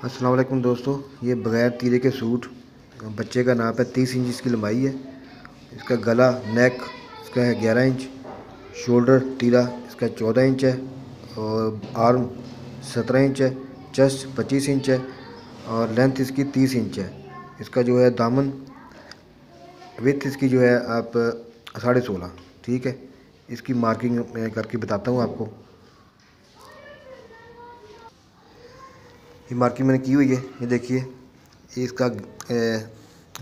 अस्सलाम वालेकुम दोस्तों, ये बग़ैर तीरे के सूट बच्चे का नाप है। 30 इंच इसकी लंबाई है। इसका गला नेक इसका है 11 इंच। शोल्डर तीरा इसका 14 इंच है और आर्म 17 इंच है। चेस्ट 25 इंच है और लेंथ इसकी 30 इंच है। इसका जो है दामन विथ इसकी जो है आप 16.5। ठीक है, इसकी मार्किंग मैं करके बताता हूँ आपको। ये मार्किंग मैंने की हुई है, ये देखिए। ये इसका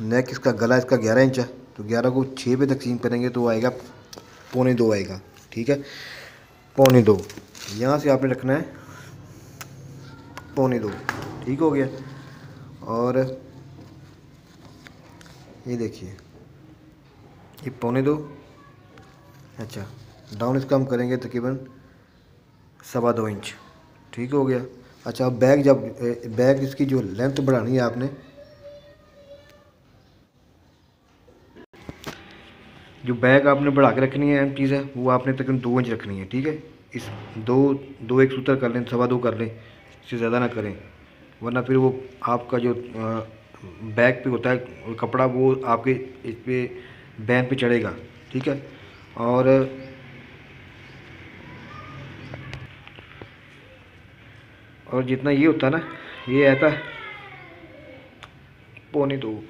नेक इसका गला इसका 11 इंच है, तो 11 को 6 पे तकसीम करेंगे तो आएगा 1.25 आएगा। ठीक है, 1.25 यहाँ से आपने रखना है 1.25। ठीक हो गया। और ये देखिए, ये 1.25। अच्छा, डाउन इसका हम करेंगे तकरीबन 2.25 इंच। ठीक हो गया। अच्छा, अब बैग इसकी जो लेंथ बढ़ानी है आपने, जो बैग आपने बढ़ा के रखनी है, अहम चीज़ है वो आपने तकरीबन 2 इंच रखनी है। ठीक है, इस दो एक सूत्र कर लें, 2.25 कर लें, इससे ज़्यादा ना करें, वरना फिर वो आपका जो बैग पे होता है कपड़ा वो आपके इस पे बैन पे चढ़ेगा। ठीक है, और जितना ये होता है ना, ये आता है 1.25।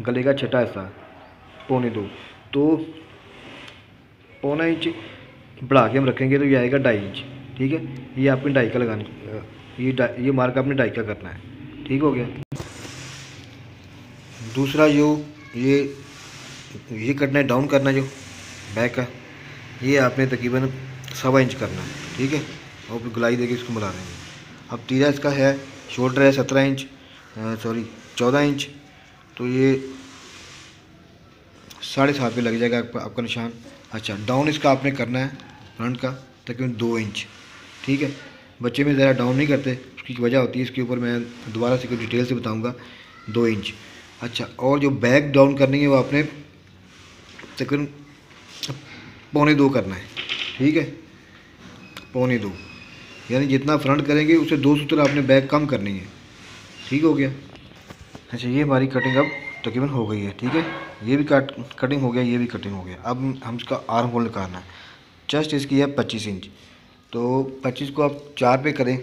गले का छठा हिस्सा 1.25, तो 1.25 इंच बढ़ा के हम रखेंगे तो ये आएगा 2.5 इंच। ठीक है, ये आपने 2.5 का लगाना, ये मार्क आपने 2.5 का करना है। ठीक हो गया। दूसरा जो ये करना है, डाउन करना है जो बैक का, ये आपने तकरीबन 1.25 इंच करना है। ठीक है, और फिर गुलाई देके इसको मिला देंगे। अब तीरा इसका है, शोल्डर है 17 इंच, 14 इंच, तो ये 7.5 पे लग जाएगा आपका निशान। अच्छा, डाउन इसका आपने करना है फ्रंट का तकरीबन 2 इंच। ठीक है, बच्चे में ज़रा डाउन नहीं करते, उसकी वजह होती है, इसके ऊपर मैं दोबारा से कुछ डिटेल से बताऊंगा। 2 इंच। अच्छा, और जो बैक डाउन करनी है वो आपने तकरीबन 1.25 करना है। ठीक है, 1.25, यानी जितना फ्रंट करेंगे उससे 2 सूत्र आपने बैक कम करनी है। ठीक हो गया। अच्छा, ये हमारी कटिंग अब तकरीबन हो गई है। ठीक है, ये भी कटिंग हो गया, ये भी कटिंग हो गया। अब हम इसका आर्म होल निकालना है। चेस्ट इसकी है 25 इंच, तो 25 को आप 4 पे करें,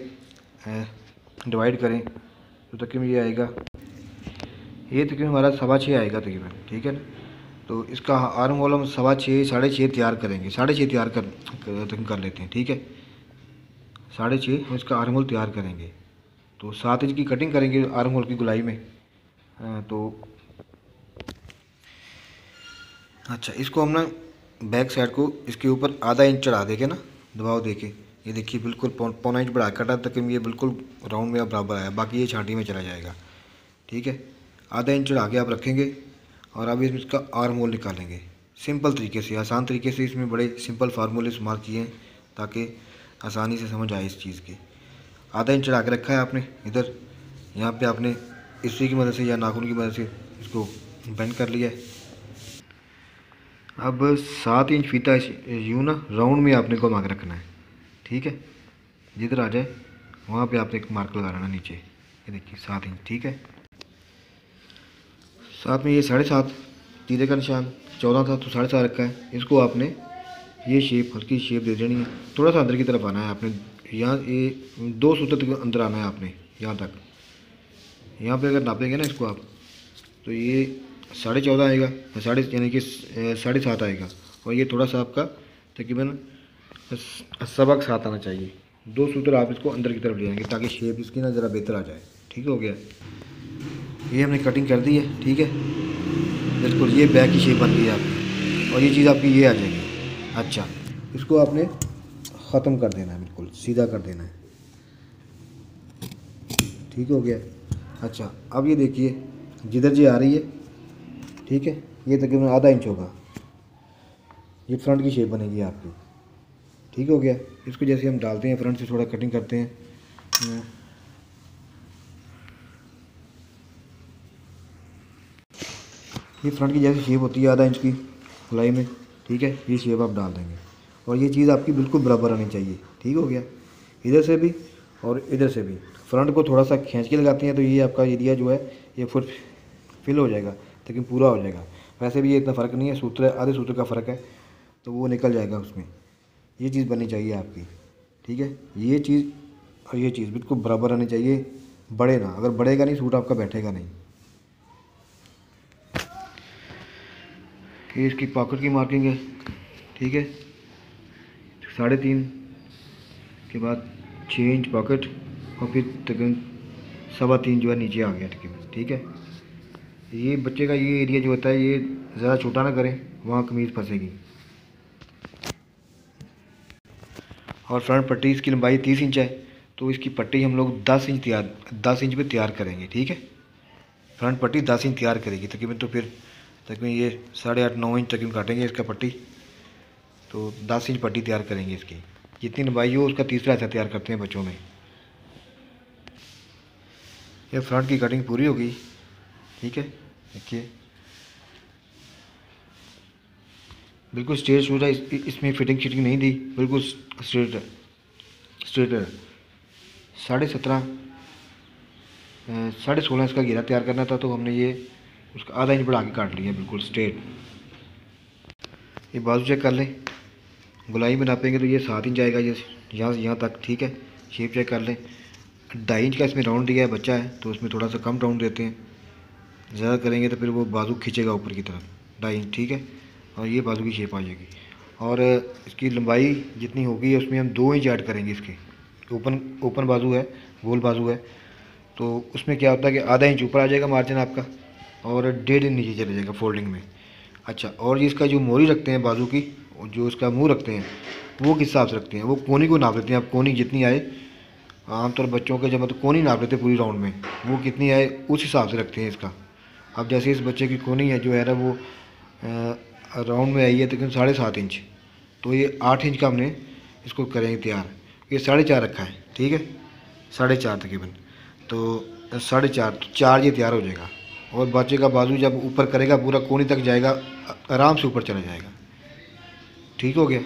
डिवाइड करें, तो तकरीबन ये आएगा, ये तकरीबन हमारा 6.25 आएगा तकरीबन। ठीक है ना, तो इसका आर्म होल हम 6.25 6.5 तैयार करेंगे। 6.5 तैयार कर लेते हैं। ठीक है, 6.5 हम इसका आर्म होल तैयार करेंगे, तो 7 इंच की कटिंग करेंगे आर्म होल की गुलाई में। तो अच्छा, इसको हम ना बैक साइड को इसके ऊपर आधा इंच चढ़ा देके ना, दबाव देके, ये देखिए बिल्कुल 1.25 इंच बढ़ा कटा तक ये बिल्कुल राउंड में बराबर आया, बाकी ये छांटी में चला जाएगा। ठीक है, आधा इंच चढ़ा के आप रखेंगे और अब इसका आर्म होल निकालेंगे सिंपल तरीके से, आसान तरीके से। इसमें बड़े सिंपल फार्मूले इस्तेमाल किए हैं ताकि आसानी से समझ आए इस चीज़ की। आधा इंच चढ़ा के रखा है आपने इधर, यहाँ पे आपने इसी की मदद से या नाखून की मदद से इसको बेंड कर लिया है। अब 7 इंच फीता यूँ ना राउंड में आपने को मार्क रखना है। ठीक है, जिधर आ जाए वहाँ पे आपने एक मार्क लगा लेना नीचे, ये देखिए 7 इंच। ठीक है, साथ में ये 7.5 तीरे का निशान, 14 था तो 7.5 रखा है। इसको आपने ये शेप, हल्की शेप दे देनी है, थोड़ा सा अंदर की तरफ आना है आपने, यहाँ ये 2 सूत्र तक अंदर आना है आपने, यहाँ तक। यहाँ पे अगर नापेंगे ना इसको आप, तो ये 14.5 आएगा, यानी कि 7.5 आएगा, और ये थोड़ा सा आपका तकरीबन 7.25 आना चाहिए। 2 सूत्र आप इसको अंदर की तरफ ले जाएंगे ताकि शेप इसकी ना ज़रा बेहतर आ जाए। ठीक हो गया, ये हमने कटिंग कर दी है। ठीक है, बिल्कुल ये बैक की शेप बन गई है आपकी, और ये चीज़ आपकी ये आ जाएगी। अच्छा, इसको आपने ख़त्म कर देना है, बिल्कुल सीधा कर देना है। ठीक हो गया। अच्छा, अब ये देखिए जिधर जी आ रही है, ठीक है, ये तकरीबन आधा इंच होगा, ये फ्रंट की शेप बनेगी आपकी। ठीक हो गया। इसको जैसे हम डालते हैं फ्रंट से थोड़ा कटिंग करते हैं, ये फ्रंट की जैसी शेप होती है आधा इंच की गुलाई में। ठीक है, ये शेप आप डाल देंगे और ये चीज़ आपकी बिल्कुल बराबर आनी चाहिए। ठीक हो गया, इधर से भी और इधर से भी। फ्रंट को थोड़ा सा खींच के लगाती हैं तो ये आपका एरिया जो है ये फुल फिल हो जाएगा, लेकिन पूरा हो जाएगा। वैसे भी ये इतना फ़र्क नहीं है, सूत्र आधे सूत्र का फ़र्क है तो वो निकल जाएगा उसमें। ये चीज़ बननी चाहिए आपकी, ठीक है। ये चीज़ और ये चीज़ बिल्कुल बराबर आनी चाहिए, बढ़े ना। अगर बढ़ेगा नहीं सूट आपका बैठेगा नहीं। ये इसकी पॉकेट की मार्किंग है, ठीक है। 3.5 के बाद 6 इंच पॉकेट और फिर तकरीबन 3.25 जो है नीचे आ गया तकरीबन, ठीक है। ये बच्चे का ये एरिया जो होता है ये ज़्यादा छोटा ना करें, वहाँ कमीज़ फंसेगी। और फ्रंट पट्टी इसकी लंबाई 30 इंच है तो इसकी पट्टी हम लोग 10 इंच पे तैयार करेंगे, ठीक है। फ्रंट पट्टी 10 इंच तैयार करेगी तकरीबन, तो फिर तकरीबन ये 8.5-9 इंच तकरीबन काटेंगे इसका पट्टी, तो 10 इंच पट्टी तैयार करेंगे इसकी। जितनी लंबाई हो उसका तीसरा हिस्सा तैयार करते हैं बच्चों में। ये फ्रंट की कटिंग पूरी होगी, ठीक है। देखिए बिल्कुल स्ट्रेट शूज है, इसमें फिटिंग शिटिंग नहीं दी, बिल्कुल स्ट्रेट है, स्ट्रेट है। 17.5 16.5 इसका घेरा तैयार करना था तो हमने ये उसका आधा इंच बढ़ा के काट लिया बिल्कुल स्ट्रेट। ये बाजू चेक कर लें, गोलाई में नापेंगे तो ये 7 इंच आएगा, ये यहाँ से यहाँ तक, ठीक है। शेप चेक कर लें। 2.5 इंच का इसमें राउंड दिया है, बच्चा है तो उसमें थोड़ा सा कम राउंड देते हैं, ज़्यादा करेंगे तो फिर वो बाजू खींचेगा ऊपर की तरफ। 2.5 इंच, ठीक है। और ये बाजू की शेप आ जाएगी। और इसकी लंबाई जितनी होगी उसमें हम 2 इंच ऐड करेंगे इसके। ओपन बाजू है, गोल बाजू है, तो उसमें क्या होता है कि आधा इंच ऊपर आ जाएगा मार्जिन आपका और 1.5 इंच नीचे चले जाएगा फोल्डिंग में। अच्छा, और ये इसका जो मोरी रखते हैं बाजू की, जो इसका मुंह रखते हैं वो किस हिसाब से रखते हैं, वो कोनी को नाप लेते हैं। आप कोनी जितनी आए, आमतौर बच्चों के जब मतलब कोनी नाप लेते हैं पूरी राउंड में, वो कितनी आए उस हिसाब से रखते हैं इसका। अब जैसे इस बच्चे की कोनी है जो है ना वो राउंड में आई है तकरीबन 7.5 इंच, तो ये 8 इंच का हमने इसको करेंगे तैयार। ये 4.5 रखा है, ठीक है, 4.5 तकरीबन, तो 4.5 तो 4 ये तैयार हो जाएगा। और बच्चे का बाजू जब ऊपर करेगा पूरा कोनी तक जाएगा, आराम से ऊपर चला जाएगा। ठीक हो गया।